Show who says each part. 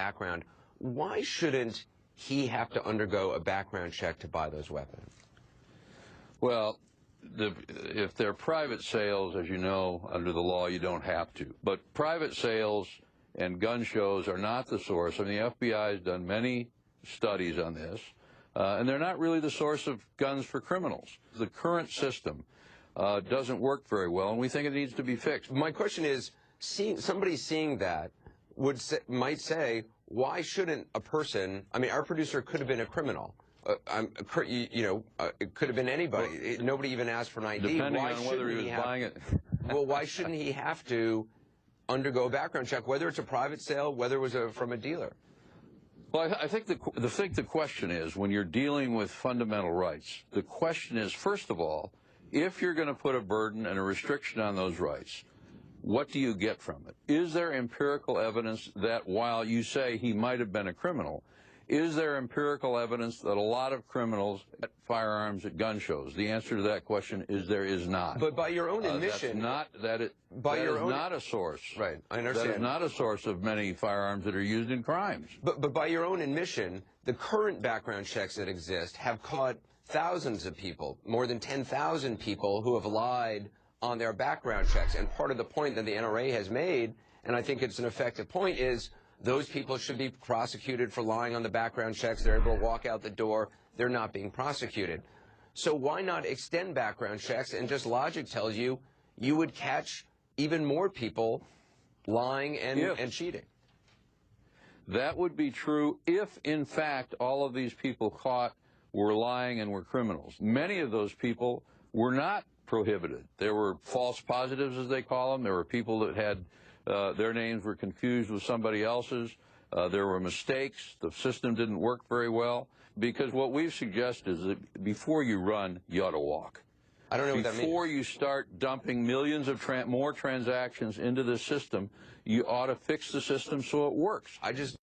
Speaker 1: background. Why shouldn't he have to undergo a background check to buy those weapons?
Speaker 2: Well, if they're private sales, as you know, under the law, you don't have to. But private sales and gun shows are not the source. I mean, the FBI has done many studies on this, and they're not really the source of guns for criminals. The current system doesn't work very well, and we think it needs to be fixed.
Speaker 1: My question is, somebody seeing that might say, why shouldn't a person, I mean, our producer could have been a criminal. It could have been anybody. Nobody even asked for an ID.
Speaker 2: Depending on whether he was buying it.
Speaker 1: Well, why shouldn't he have to undergo a background check, whether it's a private sale, whether it was from a dealer?
Speaker 2: Well, I think the question is, when you're dealing with fundamental rights, the question is, first of all, if you're going to put a burden and a restriction on those rights, what do you get from it? Is there empirical evidence that while you say he might have been a criminal, is there empirical evidence that a lot of criminals get firearms at gun shows? The answer to that question is there is not.
Speaker 1: But by your own admission,
Speaker 2: that is not a source.
Speaker 1: Right, I understand.
Speaker 2: That is not a source of many firearms that are used in crimes.
Speaker 1: But by your own admission, the current background checks that exist have caught thousands of people, more than 10,000 people who have lied on their background checks. And part of the point that the NRA has made, and I think it's an effective point, is those people should be prosecuted for lying on the background checks. They're able to walk out the door. They're not being prosecuted. So why not extend background checks? And just logic tells you you would catch even more people lying and cheating.
Speaker 2: That would be true if, in fact, all of these people caught were lying and were criminals. Many of those people were not prohibited. There were false positives, as they call them. There were people that had their names were confused with somebody else's. There were mistakes. The system didn't work very well. Because what we've suggested is that before you run, you ought to walk.
Speaker 1: I don't know what that means.
Speaker 2: Before you start dumping millions of more transactions into the system, you ought to fix the system so it works.